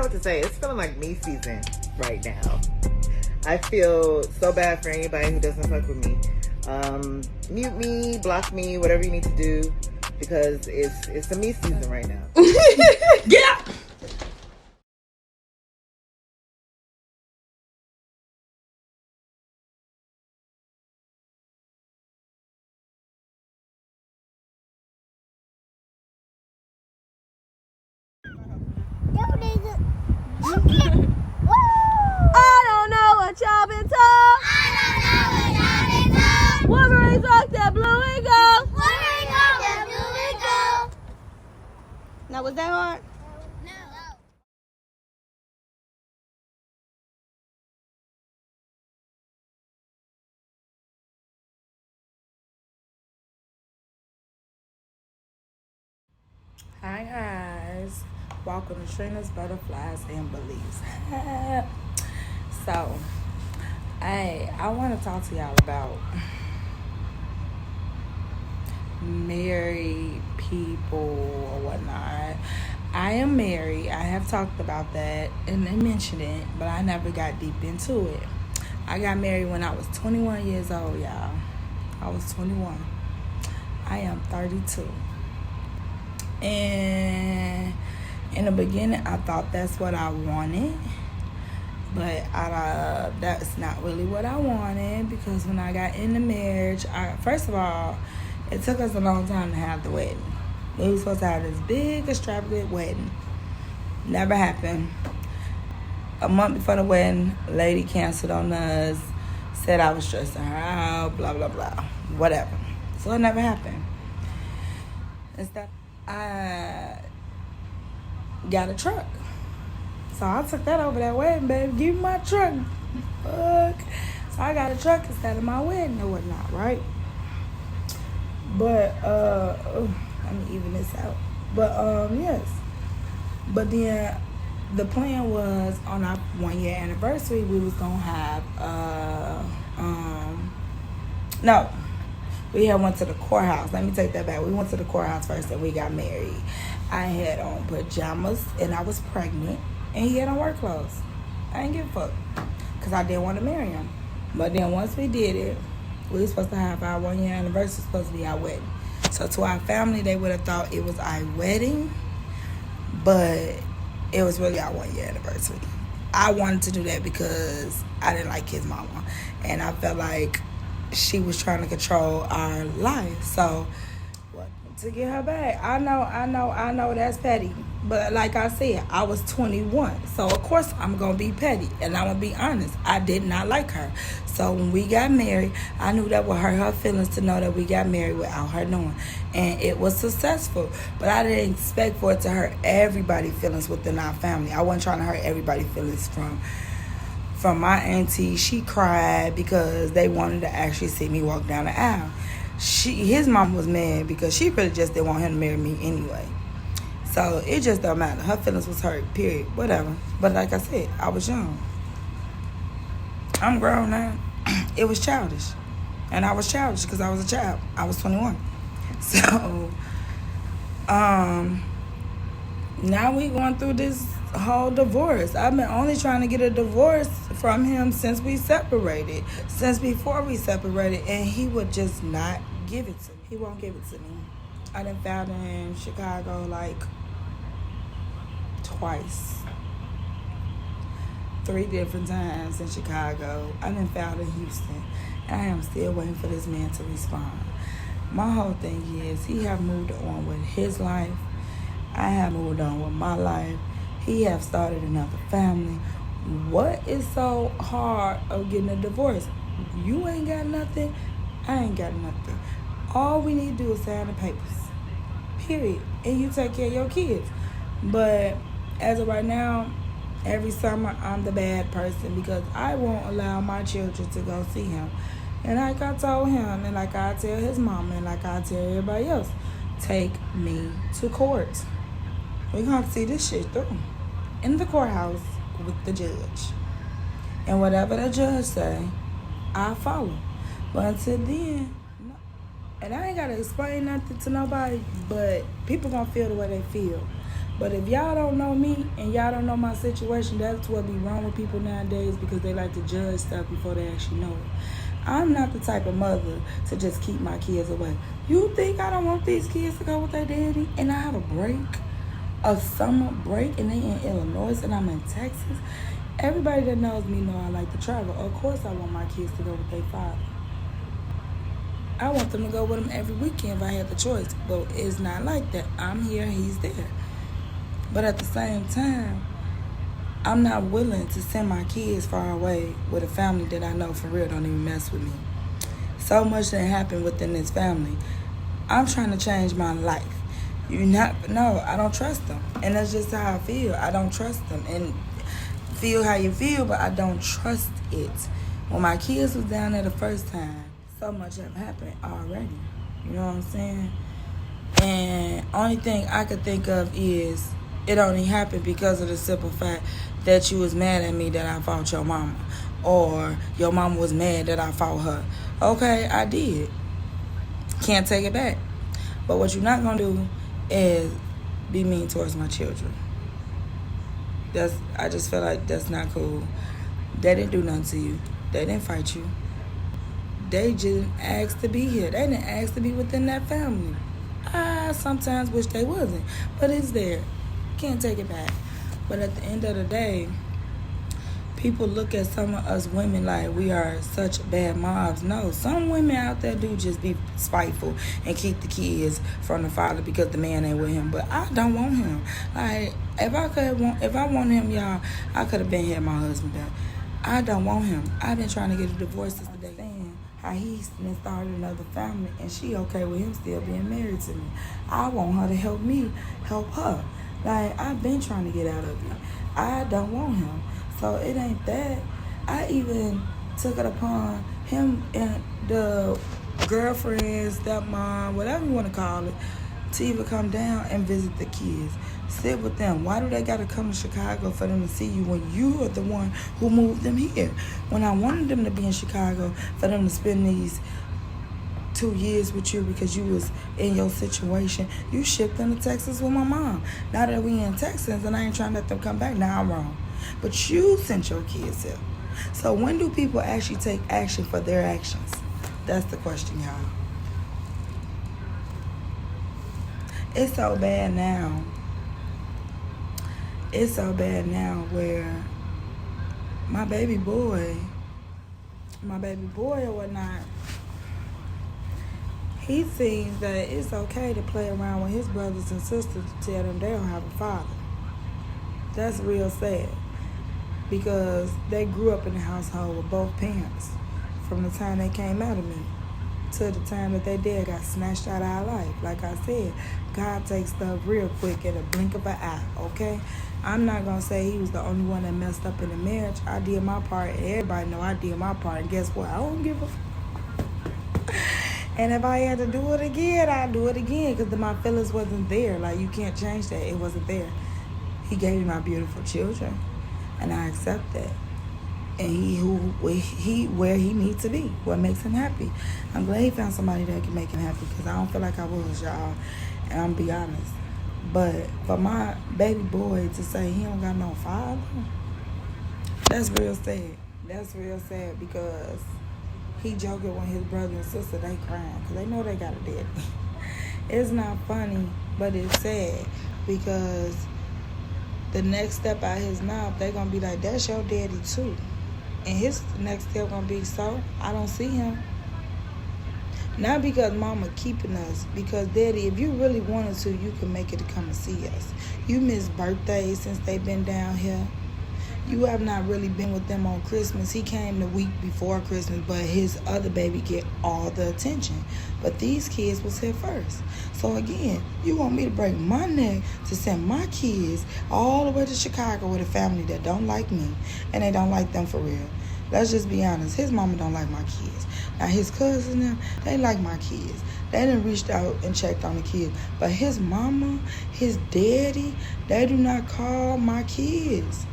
know what to say. It's feeling like me season right now. I feel so bad for anybody who doesn't fuck with me. Mute me, block me, whatever you need to do, because it's a me season right now. Get up! I don't know what y'all been told. Wolverines rock that blue and gold. Now, was that hard? Hi guys, welcome to Trina's Butterflies and Beliefs. So, I want to talk to y'all about married people or whatnot. I am married. I have talked about that and mentioned it, but I never got deep into it. I got married when I was 21 years old, y'all. I was 21. I am 32. And in the beginning, I thought that's what I wanted. But that's not really what I wanted, because when I got into marriage, first of all, it took us a long time to have the wedding. We were supposed to have this big, extravagant wedding. Never happened. A month before the wedding, lady canceled on us, said I was stressing her out, blah, blah, blah, whatever. So it never happened. Instead, I got a truck. So I took that over that wedding, baby. Give me my truck. Fuck. So I got a truck instead of my wedding and whatnot, right? But, let me even this out. But, yes. But then the plan was on our 1 year anniversary, we was going to have, no. We had went to the courthouse. Let me take that back. We went to the courthouse first and we got married. I had on pajamas and I was pregnant. And he had on work clothes. I didn't give a fuck. Because I didn't want to marry him. But then once we did it, we were supposed to have our 1 year anniversary, supposed to be our wedding. So to our family, they would have thought it was our wedding. But it was really our 1 year anniversary. I wanted to do that because I didn't like his mama. And I felt like she was trying to control our life. So, to get her back, I know that's petty. But like I said, I was 21. So, of course, I'm going to be petty. And I'm going to be honest. I did not like her. So, when we got married, I knew that would hurt her feelings to know that we got married without her knowing. And it was successful. But I didn't expect for it to hurt everybody's feelings within our family. I wasn't trying to hurt everybody's feelings from my auntie. She cried because they wanted to actually see me walk down the aisle. His mom was mad because she really just didn't want him to marry me anyway. So it just don't matter. Her feelings was hurt, period. Whatever. But like I said, I was young. I'm grown now. It was childish. And I was childish because I was a child. I was 21. So, now we going through this whole divorce. I've been only trying to get a divorce from him since we separated. Since before we separated. And he would just not give it to me. He won't give it to me. I done found him in Chicago like twice. 3 different times in Chicago. I done found in Houston. And I am still waiting for this man to respond. My whole thing is he have moved on with his life. I have moved on with my life. He have started another family. What is so hard of getting a divorce? You ain't got nothing. I ain't got nothing. All we need to do is sign the papers. Period. And you take care of your kids. But as of right now, every summer I'm the bad person because I won't allow my children to go see him. And like I told him, and like I tell his mama, and like I tell everybody else, take me to court. We're going to see this shit through. In the courthouse with the judge. And whatever the judge say, I follow. But until then, no. And I ain't got to explain nothing to nobody, but people going to feel the way they feel. But if y'all don't know me and y'all don't know my situation, that's what be wrong with people nowadays, because they like to judge stuff before they actually know it. I'm not the type of mother to just keep my kids away. You think I don't want these kids to go with their daddy? And I have a break, a summer break, and they in Illinois and I'm in Texas. Everybody that knows me know I like to travel. Of course I want my kids to go with their father. I want them to go with him every weekend if I had the choice. But it's not like that. I'm here, he's there. But at the same time, I'm not willing to send my kids far away with a family that I know for real don't even mess with me. So much that happened within this family. I'm trying to change my life. No, I don't trust them. And that's just how I feel. I don't trust them. And feel how you feel, but I don't trust it. When my kids was down there the first time, so much have happened already. You know what I'm saying? And only thing I could think of is it only happened because of the simple fact that you was mad at me that I fought your mama, or your mama was mad that I fought her. Okay, I did. Can't take it back. But what you're not gonna do is be mean towards my children. I just feel like that's not cool. They didn't do nothing to you. They didn't fight you. They just asked to be here. They didn't ask to be within that family. I sometimes wish they wasn't, but it's there. Can't take it back. But at the end of the day, people look at some of us women like we are such bad moms. No, some women out there do just be spiteful and keep the kids from the father because the man ain't with him. But I don't want him. Like, if I want him, y'all, I could have been here my husband back. I don't want him. I've been trying to get a divorce since the day. Saying how he's been started another family and she okay with him still being married to me. I want her to help me help her. Like, I've been trying to get out of it. I don't want him. So it ain't that. I even took it upon him and the girlfriend, stepmom, whatever you want to call it, to even come down and visit the kids. Sit with them. Why do they got to come to Chicago for them to see you when you are the one who moved them here? When I wanted them to be in Chicago for them to spend these 2 years with you because you was in your situation, you shipped them to Texas with my mom. Now that we in Texas and I ain't trying to let them come back, now I'm wrong. But you sent your kids here. So when do people actually take action for their actions? That's the question, y'all. It's so bad now. It's so bad now where my baby boy or whatnot, he sees that it's okay to play around with his brothers and sisters to tell them they don't have a father. That's real sad. Because they grew up in a household with both parents from the time they came out of me to the time that their dad got snatched out of our life. Like I said, God takes stuff real quick in a blink of an eye, okay? I'm not going to say he was the only one that messed up in the marriage. I did my part, and everybody know I did my part. And guess what? I don't give a fuck. And if I had to do it again, I'd do it again because my feelings wasn't there. Like, you can't change that. It wasn't there. He gave me my beautiful children. And I accept that. And he where he needs to be, what makes him happy. I'm glad he found somebody that can make him happy because I don't feel like I was, y'all. And I'm be honest. But for my baby boy to say he don't got no father, that's real sad. That's real sad because he joking when his brother and sister, they crying because they know they got a daddy. It's not funny, but it's sad because the next step out his mouth, they're going to be like, that's your daddy too. And his next step going to be, so I don't see him. Not because mama keeping us, because daddy, if you really wanted to, you can make it to come and see us. You miss birthdays since they've been down here. You have not really been with them on Christmas. He came the week before Christmas, but his other baby get all the attention. But these kids was here first. So again, you want me to break my neck to send my kids all the way to Chicago with a family that don't like me, and they don't like them for real. Let's just be honest. His mama don't like my kids. Now his cousins, them, they like my kids. They done reached out and checked on the kids. But his mama, his daddy, they do not call my kids.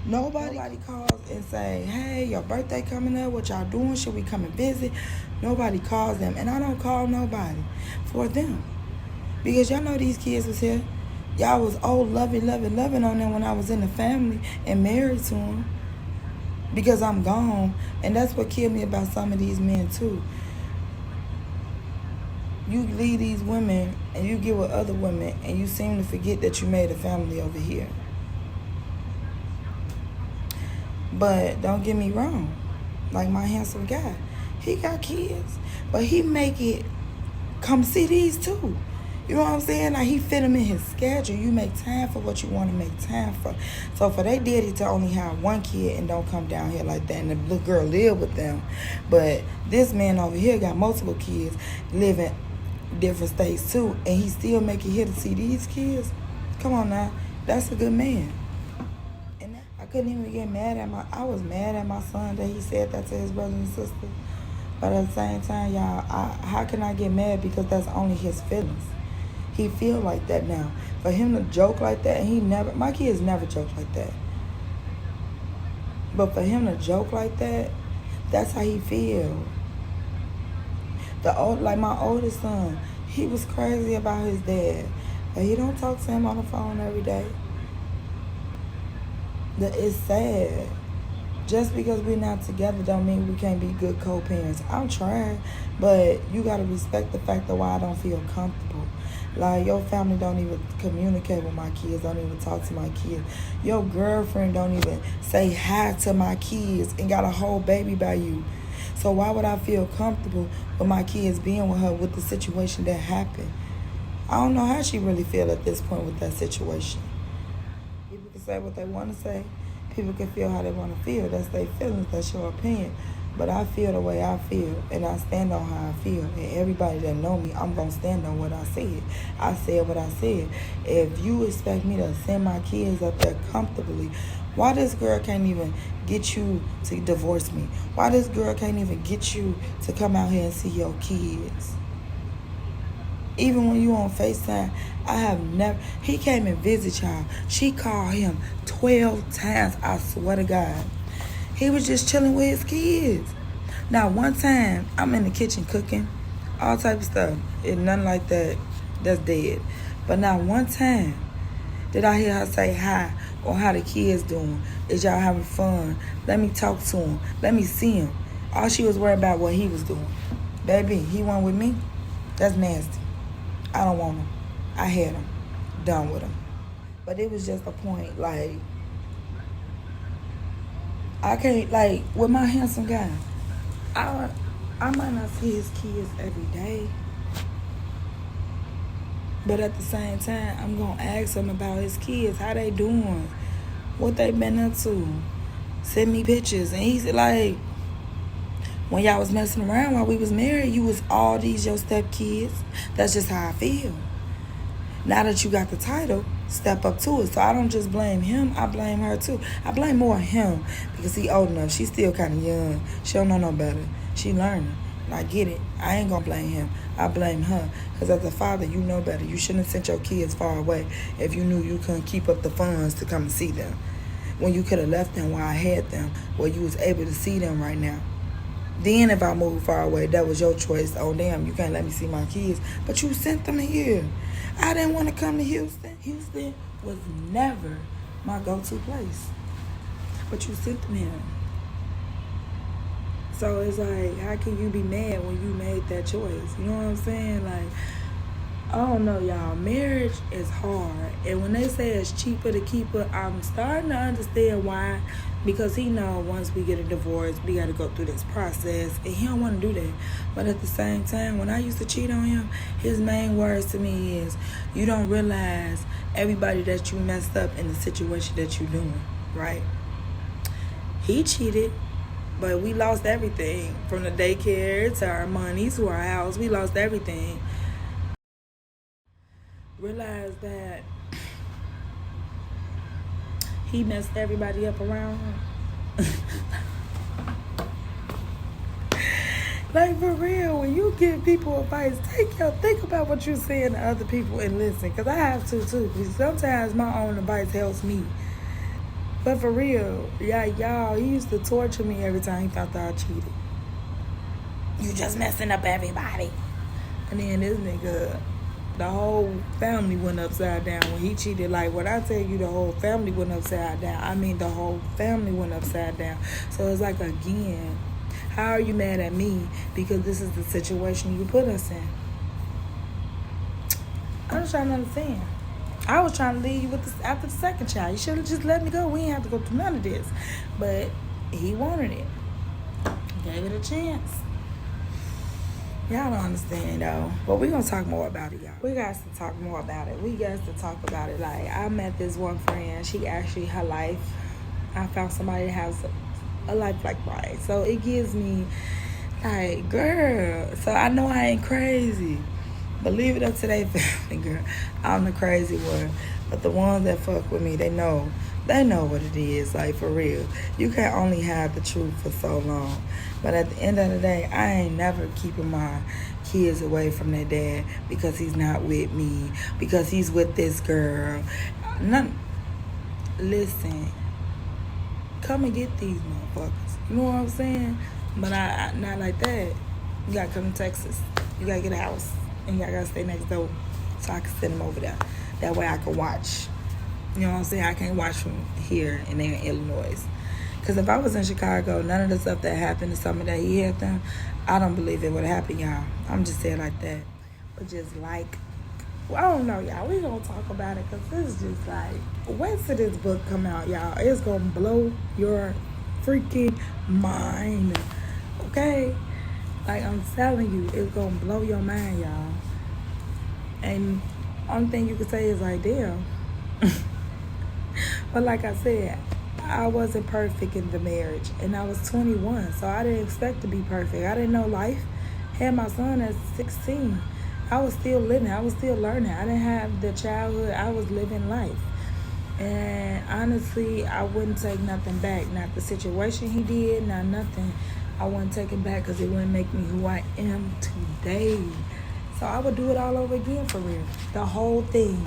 Nobody calls and say, hey, your birthday coming up, what y'all doing? Should we come and visit? Nobody calls them. And I don't call nobody for them. Because y'all know these kids was here. Y'all was old, loving on them when I was in the family and married to them. Because I'm gone. And that's what killed me about some of these men, too. You leave these women and you get with other women and you seem to forget that you made a family over here. But don't get me wrong. Like my handsome guy, he got kids. But he make it come see these, too. You know what I'm saying? Like, he fit them in his schedule. You make time for what you want to make time for. So, for their daddy to only have one kid and don't come down here like that, and the little girl live with them. But this man over here got multiple kids, live in different states, too. And he still make it here to see these kids? Come on now. That's a good man. And I couldn't even get mad at I was mad at my son that he said that to his brother and sister. But at the same time, y'all, how can I get mad? Because that's only his feelings. He feel like that now. For him to joke like that, and my kids never joke like that. But for him to joke like that, that's how he feel. Like my oldest son, he was crazy about his dad. But he don't talk to him on the phone every day. It's sad. Just because we're not together don't mean we can't be good co-parents. I'm trying, but you gotta respect the fact that why I don't feel comfortable. Like, your family don't even communicate with my kids, don't even talk to my kids. Your girlfriend don't even say hi to my kids and got a whole baby by you. So why would I feel comfortable with my kids being with her with the situation that happened? I don't know how she really feel at this point with that situation. People can say what they want to say. People can feel how they want to feel. That's their feelings. That's your opinion. But I feel the way I feel, and I stand on how I feel. And everybody that know me, I'm going to stand on what I said. I said what I said. If you expect me to send my kids up there comfortably, why this girl can't even get you to divorce me? Why this girl can't even get you to come out here and see your kids? Even when you on FaceTime, I have never... He came and visit y'all. She called him 12 times, I swear to God. He was just chilling with his kids. Now, one time, I'm in the kitchen cooking, all type of stuff. And nothing like that, that's dead. But now, one time, did I hear her say hi or how the kids doing? Is y'all having fun? Let me talk to him. Let me see him. All she was worried about what he was doing. Baby, he went with me? That's nasty. I don't want him. I had him. Done with him. But it was just a point, like... I can't, like, with my handsome guy, I might not see his kids every day. But at the same time, I'm going to ask him about his kids, how they doing, what they been up to. Send me pictures. And he's like, when y'all was messing around while we was married, you was all these your stepkids. That's just how I feel. Now that you got the title, step up to it. So I don't just blame him, I blame her too. I blame more him because he old enough. She's still kind of young. She don't know no better. She learning. And I get it. I ain't going to blame him. I blame her. Because as a father, you know better. You shouldn't have sent your kids far away if you knew you couldn't keep up the funds to come and see them. When you could have left them while I had them, where you was able to see them right now. Then if I moved far away, that was your choice. Oh, damn, you can't let me see my kids. But you sent them here. I didn't want to come to Houston. Houston was never my go-to place. But you sent them here. So it's like, how can you be mad when you made that choice? You know what I'm saying? Like, I don't know, y'all. Marriage is hard. And when they say it's cheaper to keep her, I'm starting to understand why. Because he know once we get a divorce, we got to go through this process. And he don't want to do that. But at the same time, when I used to cheat on him, his main words to me is, you don't realize everybody that you messed up in the situation that you're doing, right? He cheated, but we lost everything. From the daycare to our money to our house, we lost everything. Realize that he messed everybody up around him. Like, for real, when you give people advice, think about what you're saying to other people and listen. Because I have to, too. Because sometimes my own advice helps me. But for real, y'all, he used to torture me every time he thought that I cheated. You just messing up everybody. And then this nigga The whole family went upside down when he cheated. Like, when I tell you the whole family went upside down, I mean the whole family went upside down. So it's like, again, how are you mad at me? Because this is the situation you put us in. I'm just trying to understand. I was trying to leave you with this after the second child. You should have just let me go. We ain't have to go through none of this. But he wanted it. Gave it a chance. Y'all don't understand, though. But we're going to talk more about it, y'all. We got to talk more about it. We got to talk about it. Like, I met this one friend. She actually, her life, I found somebody that has a life like mine. So it gives me, like, girl. So I know I ain't crazy. But leave it up to their family, girl. I'm the crazy one. But the ones that fuck with me, they know. They know what it is, like, for real. You can only hide the truth for so long. But at the end of the day, I ain't never keeping my kids away from their dad because he's not with me, because he's with this girl. None. Listen, come and get these motherfuckers. You know what I'm saying? But I not like that. You gotta come to Texas. You gotta get a house. And y'all gotta stay next door so I can send them over there. That way I can watch. You know what I'm saying? I can't watch from here and they're in Illinois. Because if I was in Chicago, none of the stuff that happened the summer that he had done, I don't believe it would have happened, y'all. I'm just saying like that. But just like, well, I don't know, y'all. We gonna talk about it because this is just like, wait till this book come out, y'all. It's gonna blow your freaking mind. Okay? Like, I'm telling you, it's gonna blow your mind, y'all. And only thing you can say is like, damn. But like I said, I wasn't perfect in the marriage. And I was 21, so I didn't expect to be perfect. I didn't know life. Had my son at 16. I was still living. I was still learning. I didn't have the childhood. I was living life. And honestly, I wouldn't take nothing back. Not the situation he did, not nothing. I wouldn't take it back because it wouldn't make me who I am today. So I would do it all over again for real. The whole thing.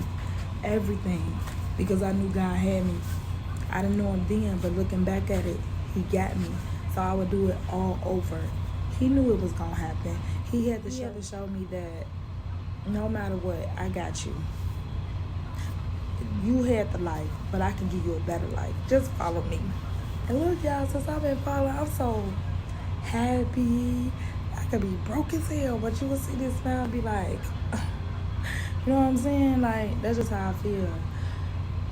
Everything. Because I knew God had me. I didn't know him then, but looking back at it, he got me. So I would do it all over. He knew it was going to happen. He had to show me that no matter what, I got you. You had the life, but I can give you a better life. Just follow me. And look, y'all, since I've been following, I'm so happy. I could be broke as hell, but you will see this smile and be like, you know what I'm saying? Like, that's just how I feel.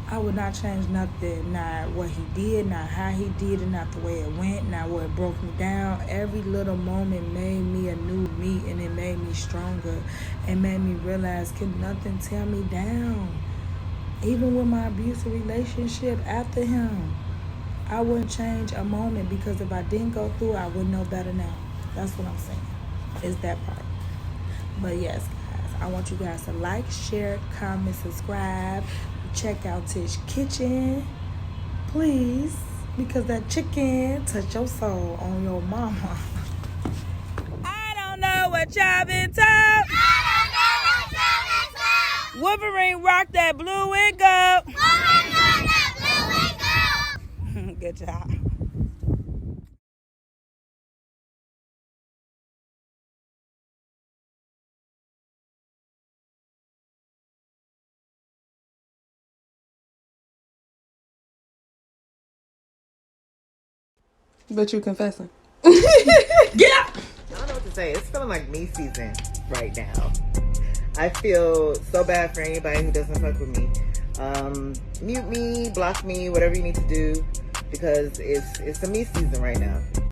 I would not change nothing, not what he did, not how he did it, not the way it went, not what broke me down. Every little moment made me a new me, and it made me stronger. It made me realize, can nothing tear me down? Even with my abusive relationship after him, I wouldn't change a moment, because if I didn't go through it, I would know better now. That's what I'm saying. It's that part. But yes, guys, I want you guys to like, share, comment, subscribe. Check out Tish Kitchen, please, because that chicken touch your soul on your mama. I don't know what y'all been told. I don't know what y'all been told. Wolverine rock that blue and go. Wolverine rock that blue and go. Good job. But you confessing. Get up! I don't know what to say. It's feeling like me season right now. I feel so bad for anybody who doesn't fuck with me. Mute me, block me, whatever you need to do, because it's the me season right now.